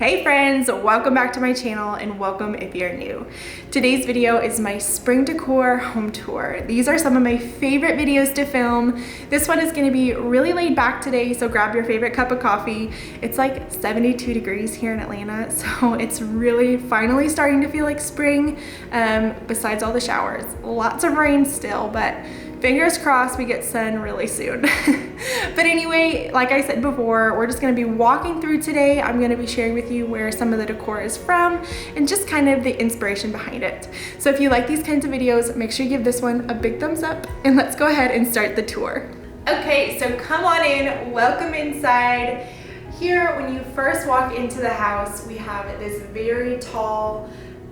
Hey friends, welcome back to my channel and welcome if you're new. Today's video is my spring decor home tour. These are some of my favorite videos to film. This one is going to be really laid back today, so grab your favorite cup of coffee. It's like 72 degrees here in Atlanta, so it's really finally starting to feel like spring, besides all the showers. Lots of rain still, but fingers crossed we get sun really soon. But anyway, like I said before, we're just gonna be walking through today. I'm gonna be sharing with you where some of the decor is from and just kind of the inspiration behind it. So if you like these kinds of videos, make sure you give this one a big thumbs up and let's go ahead and start the tour. Okay, so come on in, welcome inside. Here, when you first walk into the house, we have this very tall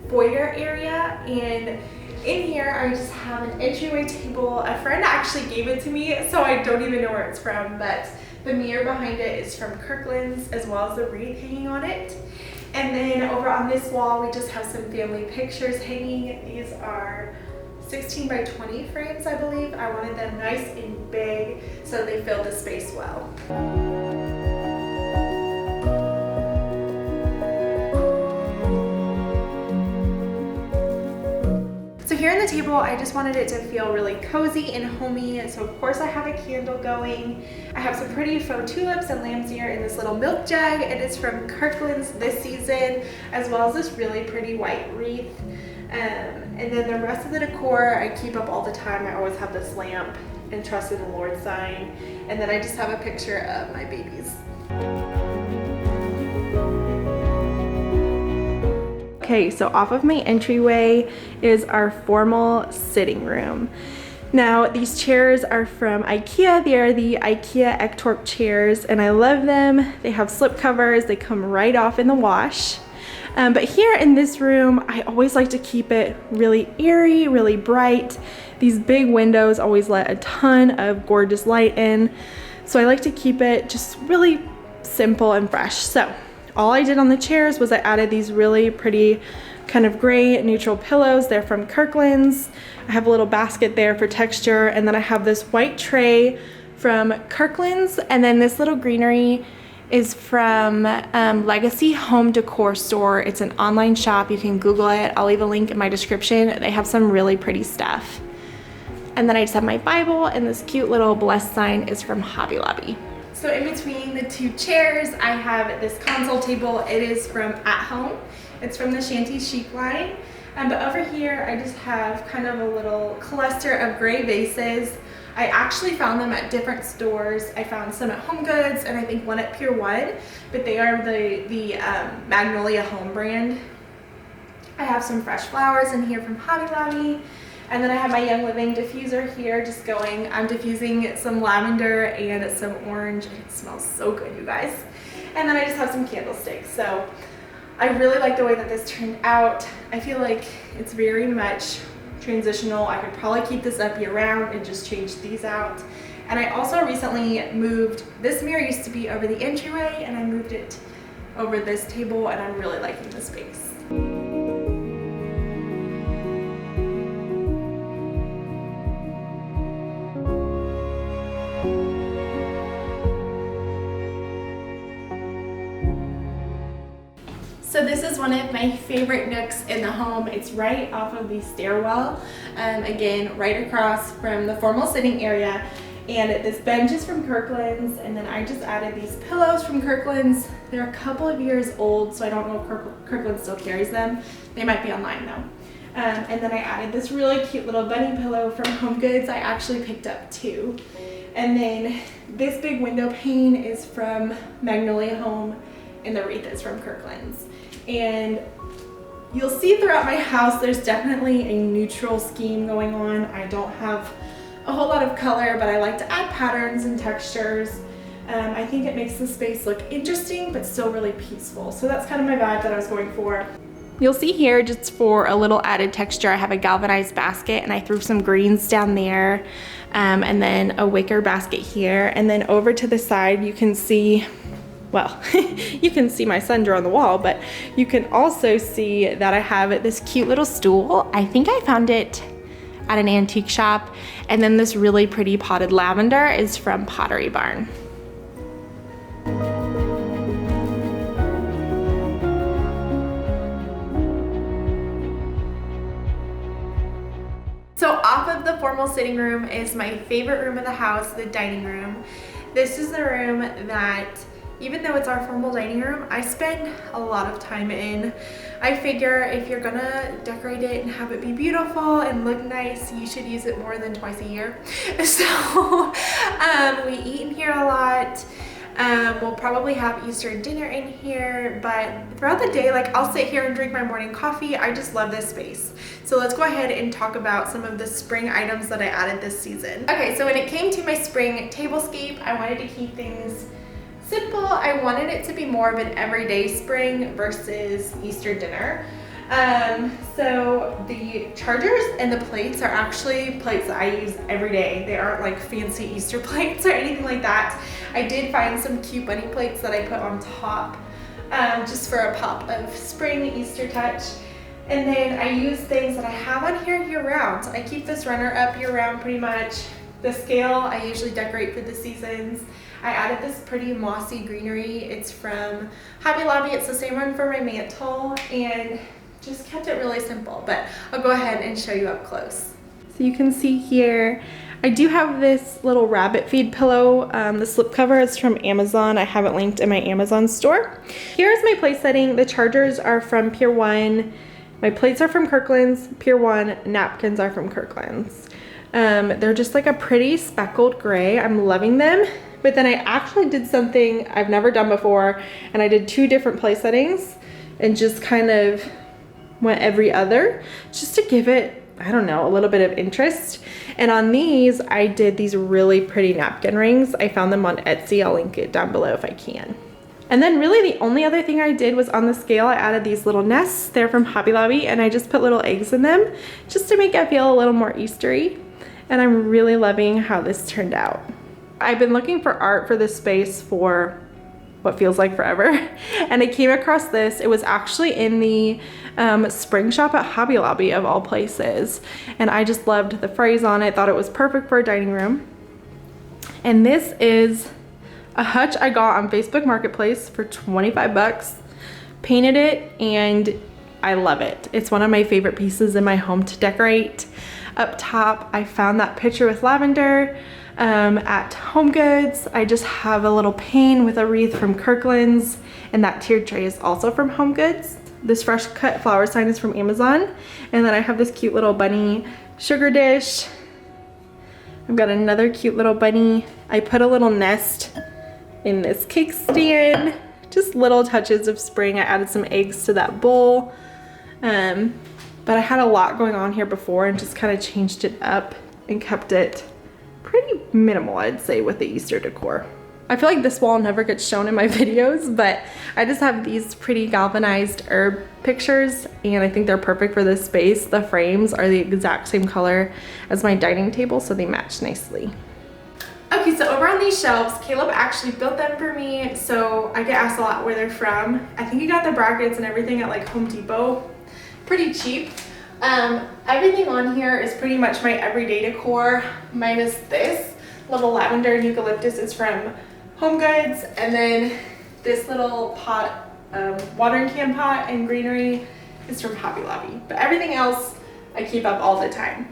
foyer area, and in here, I just have an entryway table. A friend actually gave it to me, so I don't even know where it's from, but the mirror behind it is from Kirkland's, as well as the wreath hanging on it. And then over on this wall, we just have some family pictures hanging. These are 16 by 20 frames, I believe. I wanted them nice and big, so they fill the space well. So here on the table, I just wanted it to feel really cozy and homey. So of course I have a candle going. I have some pretty faux tulips and lamb's ear in this little milk jug. It is from Kirkland's this season, as well as this really pretty white wreath. And then the rest of the decor I keep up all the time. I always have this lamp and trust in the Lord sign. And then I just have a picture of my babies. Okay, so off of my entryway is our formal sitting room. Now, these chairs are from IKEA. They are the IKEA Ektorp chairs, and I love them. They have slip covers. They come right off in the wash. But here in this room, I always like to keep it really airy, really bright. These big windows always let a ton of gorgeous light in. So I like to keep it just really simple and fresh. So all I did on the chairs was I added these really pretty kind of gray neutral pillows. They're from Kirkland's. I have a little basket there for texture, and then I have this white tray from Kirkland's, and then this little greenery is from Legacy Home Decor Store. It's an online shop. You can Google it. I'll leave a link in my description. They have some really pretty stuff. And then I just have my Bible, and this cute little blessed sign is from Hobby Lobby. So in between the two chairs, I have this console table. It is from At Home. It's from the Shanty Chic line. But over here, I just have kind of a little cluster of gray vases. I actually found them at different stores. I found some at Home Goods and I think one at Pier 1, but they are the Magnolia Home brand. I have some fresh flowers in here from Hobby Lobby. And then I have my Young Living diffuser here just going. I'm diffusing some lavender and some orange. It smells so good, you guys. And then I just have some candlesticks. So I really like the way that this turned out. I feel like it's very much transitional. I could probably keep this up year round and just change these out. And I also recently moved, this mirror used to be over the entryway, and I moved it over this table, and I'm really liking the space. So this is one of my favorite nooks in the home. It's right off of the stairwell. Again, right across from the formal sitting area. And this bench is from Kirkland's, and then I just added these pillows from Kirkland's. They're a couple of years old, so I don't know if Kirkland's still carries them. They might be online though. And then I added this really cute little bunny pillow from Home Goods. I actually picked up two. And then this big window pane is from Magnolia Home, and the wreath is from Kirkland's. And you'll see throughout my house there's definitely a neutral scheme going on. I don't have a whole lot of color, but I like to add patterns and textures. I think it makes the space look interesting but still really peaceful. So that's kind of my vibe that I was going for. You'll see here, just for a little added texture, I have a galvanized basket, and I threw some greens down there, and then a wicker basket here. And then over to the side you can see, well, you can see my sun draw on the wall, but you can also see that I have this cute little stool. I think I found it at an antique shop. And then this really pretty potted lavender is from Pottery Barn. So off of the formal sitting room is my favorite room in the house, the dining room. This is the room that, even though it's our formal dining room, I spend a lot of time in. I figure if you're gonna decorate it and have it be beautiful and look nice, you should use it more than twice a year. So we eat in here a lot. We'll probably have Easter dinner in here, but throughout the day, like, I'll sit here and drink my morning coffee. I just love this space. So let's go ahead and talk about some of the spring items that I added this season. Okay, so when it came to my spring tablescape, I wanted to keep things simple. I wanted it to be more of an everyday spring versus Easter dinner. So the chargers and the plates are actually plates that I use every day. They aren't like fancy Easter plates or anything like that. I did find some cute bunny plates that I put on top just for a pop of spring Easter touch. And then I use things that I have on here year round. I keep this runner up year round pretty much. The scale I usually decorate for the seasons. I added this pretty mossy greenery. It's from Hobby Lobby. It's the same one for my mantle, and just kept it really simple, but I'll go ahead and show you up close. So you can see here, I do have this little rabbit feed pillow. The slip cover is from Amazon. I have it linked in my Amazon store. Here's my place setting. The chargers are from Pier 1. My plates are from Kirkland's. Pier 1 napkins are from Kirkland's. They're just like a pretty speckled gray. I'm loving them. But then I actually did something I've never done before, and I did 2 different place settings and just kind of went every other, just to give it, I don't know, a little bit of interest. And on these, I did these really pretty napkin rings. I found them on Etsy. I'll link it down below if I can. And then really the only other thing I did was on the scale, I added these little nests. They're from Hobby Lobby, and I just put little eggs in them just to make it feel a little more Eastery. And I'm really loving how this turned out. I've been looking for art for this space for what feels like forever, and I came across this. It was actually in the spring shop at Hobby Lobby of all places, and I just loved the phrase on it. Thought it was perfect for a dining room. And this is a hutch I got on Facebook Marketplace for 25 bucks. Painted it, and I love it. It's one of my favorite pieces in my home to decorate. Up top, I found that picture with lavender at Home Goods. I just have a little pane with a wreath from Kirkland's, and that tiered tray is also from Home Goods. This fresh cut flower sign is from Amazon. And then I have this cute little bunny sugar dish. I've got another cute little bunny. I put a little nest in this cake stand. Just little touches of spring. I added some eggs to that bowl. But I had a lot going on here before and just kind of changed it up and kept it pretty minimal, I'd say, with the Easter decor. I feel like this wall never gets shown in my videos, but I just have these pretty galvanized herb pictures, and I think they're perfect for this space. The frames are the exact same color as my dining table, so they match nicely. Okay, so over on these shelves, Caleb actually built them for me, so I get asked a lot where they're from. I think he got the brackets and everything at like Home Depot. Pretty cheap. Everything on here is pretty much my everyday decor, minus this little lavender and eucalyptus is from Home Goods, and then this little pot, watering can pot and greenery is from Hobby Lobby. But everything else I keep up all the time.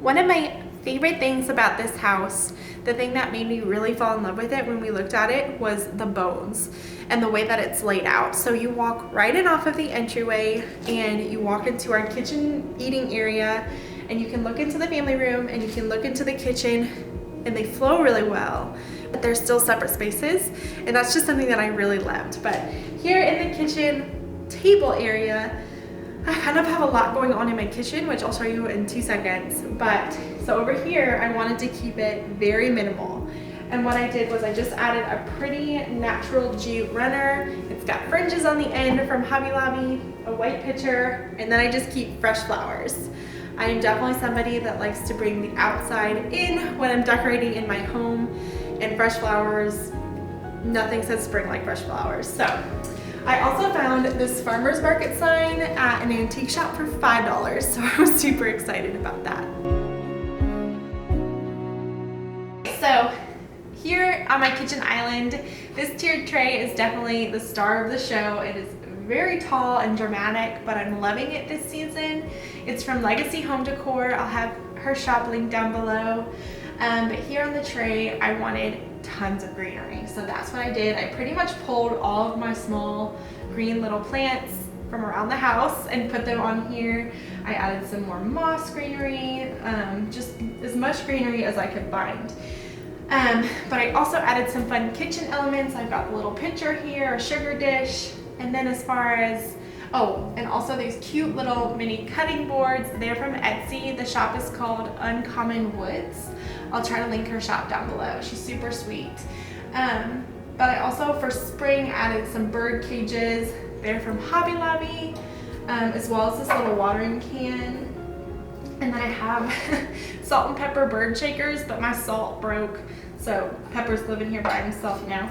One of my favorite things about this house, the thing that made me really fall in love with it when we looked at it, was the bones and the way that it's laid out. So you walk right in off of the entryway and you walk into our kitchen eating area, and you can look into the family room and you can look into the kitchen, and they flow really well, but they're still separate spaces, and that's just something that I really loved. But here in the kitchen table area, I kind of have a lot going on in my kitchen, which I'll show you in 2 seconds. But so over here, I wanted to keep it very minimal. And what I did was I just added a pretty natural jute runner. It's got fringes on the end from Hobby Lobby, a white pitcher, and then I just keep fresh flowers. I am definitely somebody that likes to bring the outside in when I'm decorating in my home, and fresh flowers, nothing says spring like fresh flowers. So I also found this farmer's market sign at an antique shop for $5, so I was super excited about that. So here on my kitchen island, this tiered tray is definitely the star of the show. It is very tall and dramatic, but I'm loving it this season. It's from Legacy Home Decor. I'll have her shop linked down below. But here on the tray, I wanted tons of greenery. So that's what I did. I pretty much pulled all of my small green little plants from around the house and put them on here. I added some more moss greenery, just as much greenery as I could find. But I also added some fun kitchen elements. I've got the little pitcher here, a sugar dish, and then as far as, oh, and also these cute little mini cutting boards. They're from Etsy. The shop is called Uncommon Woods. I'll try to link her shop down below. She's super sweet. But I also, for spring, added some bird cages. They're from Hobby Lobby, as well as this little watering can. And then I have salt and pepper bird shakers, but my salt broke, so Pepper's living here by himself now.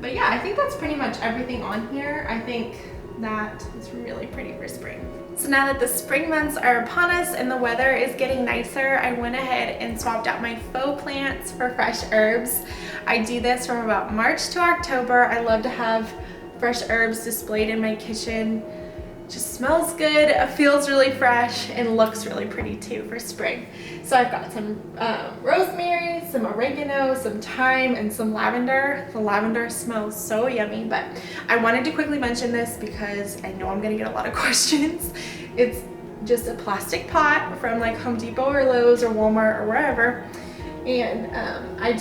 But yeah, I think that's pretty much everything on here. I think that is really pretty for spring. So now that the spring months are upon us and the weather is getting nicer, I went ahead and swapped out my faux plants for fresh herbs. I do this from about March to October. I love to have fresh herbs displayed in my kitchen. Just smells good, feels really fresh, and looks really pretty too for spring. So I've got some rosemary, some oregano, some thyme, and some lavender. The lavender smells so yummy, but I wanted to quickly mention this because I know I'm gonna get a lot of questions. It's just a plastic pot from like Home Depot or Lowe's or Walmart or wherever. And I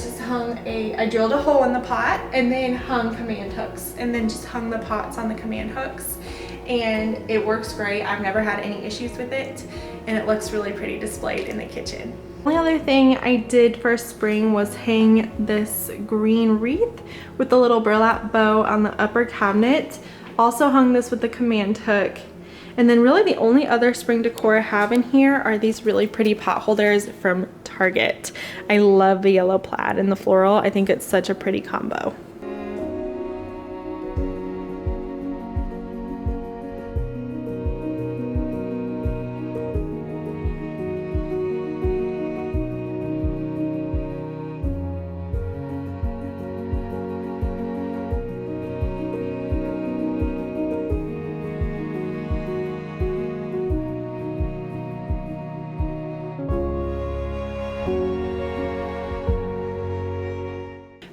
drilled a hole in the pot and then hung command hooks, and then just hung the pots on the command hooks. And it works great. I've never had any issues with it, and it looks really pretty displayed in the kitchen. The only other thing I did for spring was hang this green wreath with the little burlap bow on the upper cabinet. Also hung this with the command hook. And then really the only other spring decor I have in here are these really pretty pot holders from Target. I love the yellow plaid and the floral. I think it's such a pretty combo.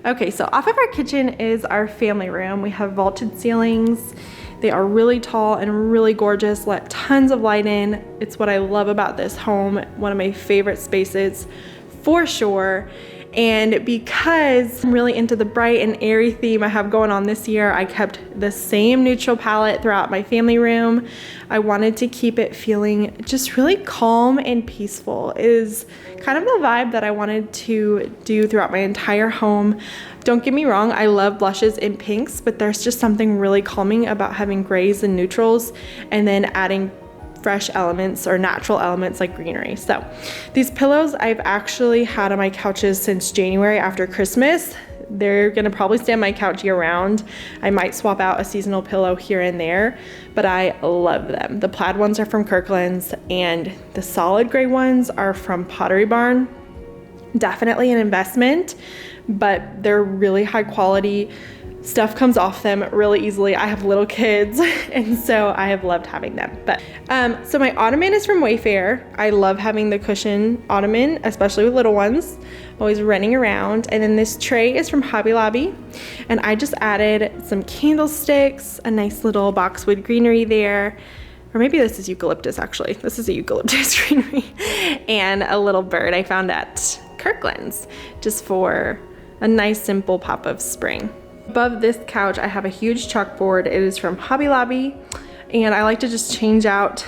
Okay, so off of our kitchen is our family room. We have vaulted ceilings. They are really tall and really gorgeous, let tons of light in. It's what I love about this home, one of my favorite spaces for sure. And because I'm really into the bright and airy theme I have going on this year, I kept the same neutral palette throughout my family room. I wanted to keep it feeling just really calm and peaceful. It is kind of the vibe that I wanted to do throughout my entire home. Don't get me wrong, I love blushes and pinks, but there's just something really calming about having grays and neutrals and then adding fresh elements or natural elements like greenery. So these pillows I've actually had on my couches since January after Christmas. They're gonna probably stay on my couch year round. I might swap out a seasonal pillow here and there, but I love them. The plaid ones are from Kirkland's and the solid gray ones are from Pottery Barn. Definitely an investment, but they're really high quality. Stuff comes off them really easily. I have little kids, and so I have loved having them. But so my ottoman is from Wayfair. I love having the cushion ottoman, especially with little ones. I'm always running around. And then this tray is from Hobby Lobby, and I just added some candlesticks, a nice little boxwood greenery there. Or maybe this is eucalyptus actually. This is a eucalyptus greenery. And a little bird I found at Kirkland's just for a nice simple pop of spring. Above this couch, I have a huge chalkboard. It is from Hobby Lobby, and I like to just change out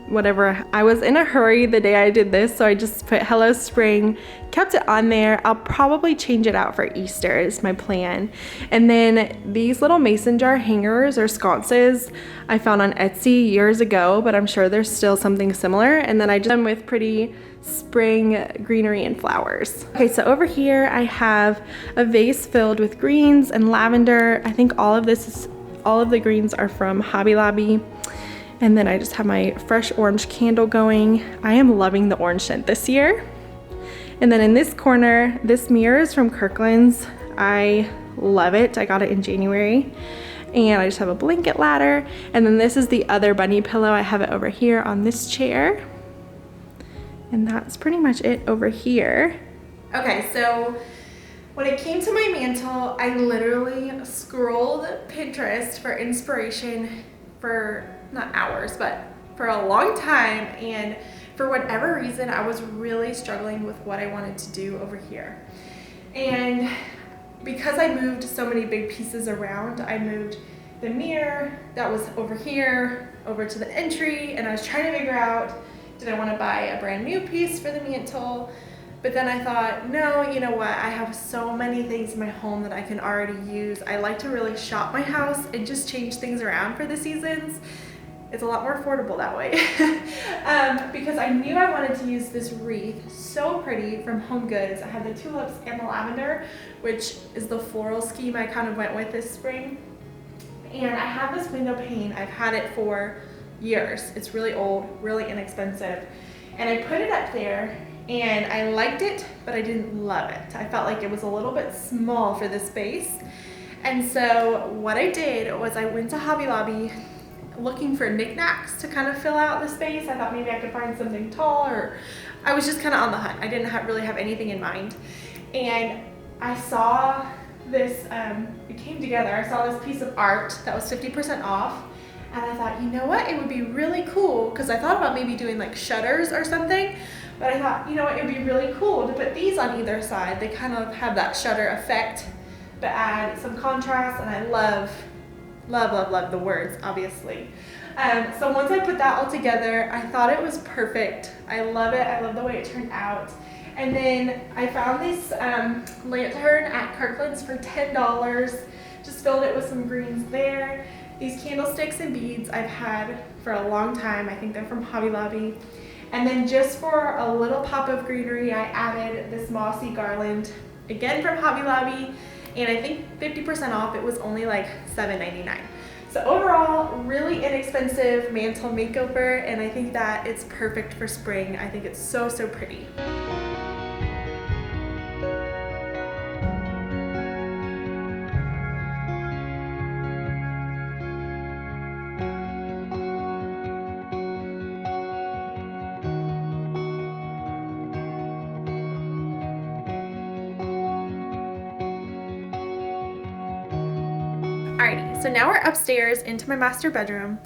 whatever. I was in a hurry the day I did this, so I just put Hello Spring, kept it on there. I'll probably change it out for Easter is my plan. And then these little mason jar hangers or sconces I found on Etsy years ago, but I'm sure there's still something similar. And then I just done with pretty spring greenery and flowers. Okay, so over here I have a vase filled with greens and lavender. I think all of the greens are from Hobby Lobby. And then I just have my fresh orange candle going. I am loving the orange scent this year. And then in this corner, this mirror is from Kirkland's. I love it. I got it in January. And I just have a blanket ladder. And then this is the other bunny pillow. I have it over here on this chair. And that's pretty much it over here. Okay, so when it came to my mantle, I literally scrolled Pinterest for inspiration for not hours, but for a long time, and for whatever reason I was really struggling with what I wanted to do over here. And because I moved so many big pieces around, I moved the mirror that was over here over to the entry, and I was trying to figure out, did I want to buy a brand new piece for the mantle? But then I thought, no, you know what, I have so many things in my home that I can already use. I like to really shop my house and just change things around for the seasons. It's a lot more affordable that way. Because I knew I wanted to use this wreath, so pretty, from Home Goods. I have the tulips and the lavender, which is the floral scheme I kind of went with this spring. And I have this window pane. I've had it for years. It's really old, really inexpensive. And I put it up there, and I liked it, but I didn't love it. I felt like it was a little bit small for the space. And so what I did was I went to Hobby Lobby looking for knickknacks to kind of fill out the space. I thought maybe I could find something tall, or I was just kind of on the hunt. I didn't really have anything in mind. And I saw this, it came together. I saw this piece of art that was 50% off. And I thought, you know what, it would be really cool, because I thought about maybe doing like shutters or something, but I thought, you know what, it would be really cool to put these on either side. They kind of have that shutter effect, but add some contrast, and I love the words, obviously. So once I put that all together, I thought it was perfect. I love it. I love the way it turned out. And then I found this lantern at Kirkland's for $10. Just filled it with some greens there. These candlesticks and beads I've had for a long time. I think they're from Hobby Lobby. And then just for a little pop of greenery, I added this mossy garland, again from Hobby Lobby. And I think 50% off, it was only like $7.99. So overall, really inexpensive mantle makeover, and I think that it's perfect for spring. I think it's so, so pretty. Alrighty, so now we're upstairs into my master bedroom,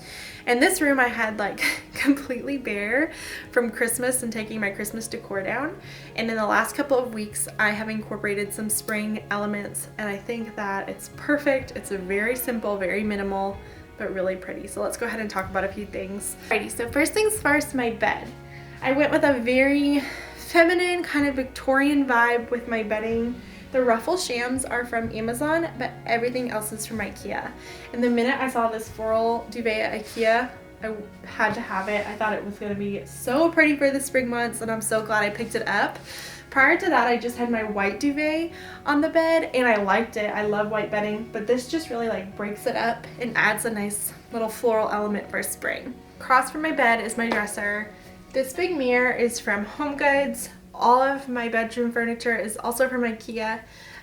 and this room I had like completely bare from Christmas and taking my Christmas decor down, and in the last couple of weeks I have incorporated some spring elements, and I think that it's perfect. It's a very simple, very minimal, but really pretty. So let's go ahead and talk about a few things. Alrighty, so first things first, my bed. I went with a very feminine kind of Victorian vibe with my bedding. The ruffle shams are from Amazon, but everything else is from IKEA. And the minute I saw this floral duvet at IKEA, I had to have it. I thought it was gonna be so pretty for the spring months, and I'm so glad I picked it up. Prior to that, I just had my white duvet on the bed, and I liked it. I love white bedding, but this just really like breaks it up and adds a nice little floral element for spring. Across from my bed is my dresser. This big mirror is from Home Goods. All of my bedroom furniture is also from IKEA,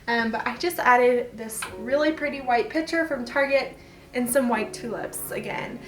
but I just added this really pretty white picture from Target and some white tulips again.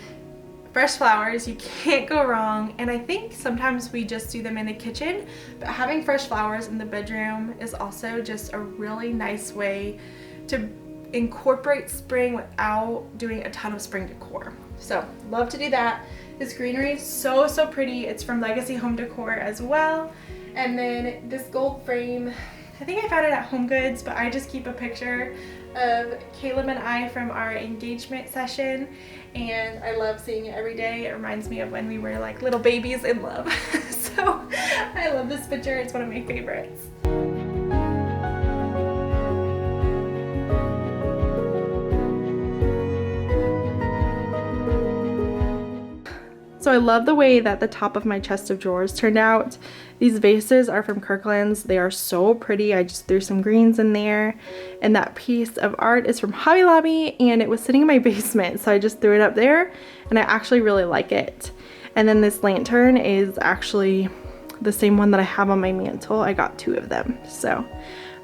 Fresh flowers, you can't go wrong, and I think sometimes we just do them in the kitchen, but having fresh flowers in the bedroom is also just a really nice way to incorporate spring without doing a ton of spring decor. So love to do that. This greenery is so, so pretty. It's from Legacy Home Decor as well. And then this gold frame I think I found it at HomeGoods, but I just keep a picture of Caleb and I from our engagement session, and I love seeing it every day. It reminds me of when we were like little babies in love. So I love this picture. It's one of my favorites. So I love the way that the top of my chest of drawers turned out. These vases are from Kirkland's. They are so pretty. I just threw some greens in there. And that piece of art is from Hobby Lobby, and it was sitting in my basement, so I just threw it up there, and I actually really like it. And then this lantern is actually the same one that I have on my mantle. I got 2 of them. So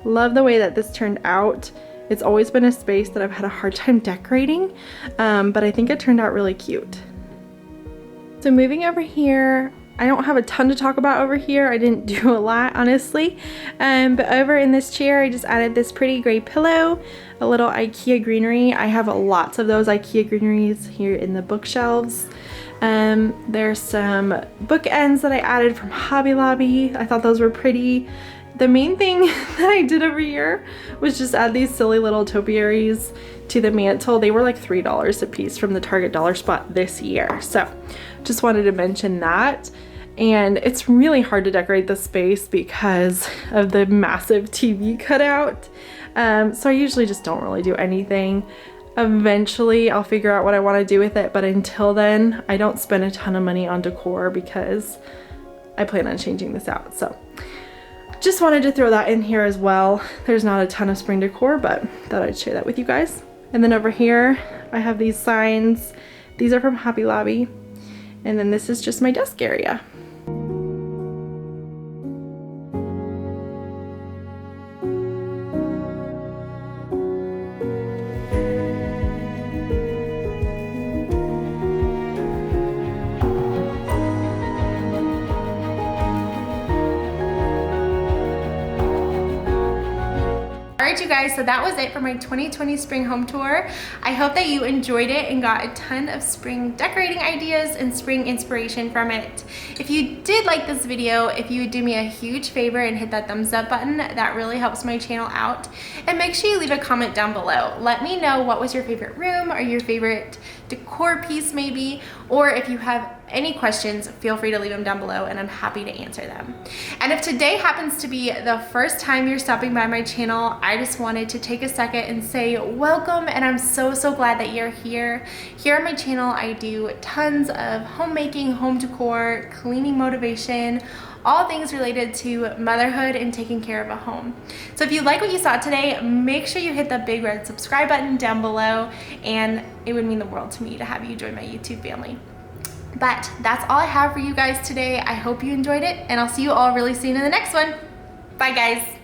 love the way that this turned out. It's always been a space that I've had a hard time decorating, but I think it turned out really cute. So moving over here, I don't have a ton to talk about over here. I didn't do a lot, honestly. But over in this chair, I just added this pretty gray pillow, a little IKEA greenery. I have lots of those IKEA greeneries here in the bookshelves. There's some bookends that I added from Hobby Lobby. I thought those were pretty. The main thing that I did over here was just add these silly little topiaries to the mantle. They were like $3 a piece from the Target dollar spot this year. So just wanted to mention that. And it's really hard to decorate the space because of the massive TV cutout. So I usually just don't really do anything. Eventually I'll figure out what I want to do with it, but until then I don't spend a ton of money on decor because I plan on changing this out. So just wanted to throw that in here as well. There's not a ton of spring decor, but thought I'd share that with you guys. And then over here I have these signs. These are from Hobby Lobby. And then this is just my desk area. Alright you guys, so that was it for my 2020 spring home tour. I hope that you enjoyed it and got a ton of spring decorating ideas and spring inspiration from it. If you did like this video, if you would do me a huge favor and hit that thumbs up button, that really helps my channel out. And make sure you leave a comment down below. Let me know what was your favorite room or your favorite decor piece maybe, or if you have any questions, feel free to leave them down below and I'm happy to answer them. And if today happens to be the first time you're stopping by my channel, I just wanted to take a second and say welcome, and I'm so glad that you're here. Here on my channel, I do tons of homemaking, home decor, cleaning motivation, all things related to motherhood and taking care of a home. So if you like what you saw today, make sure you hit the big red subscribe button down below, and it would mean the world to me to have you join my YouTube family. But that's all I have for you guys today. I hope you enjoyed it, and I'll see you all really soon in the next one. Bye guys.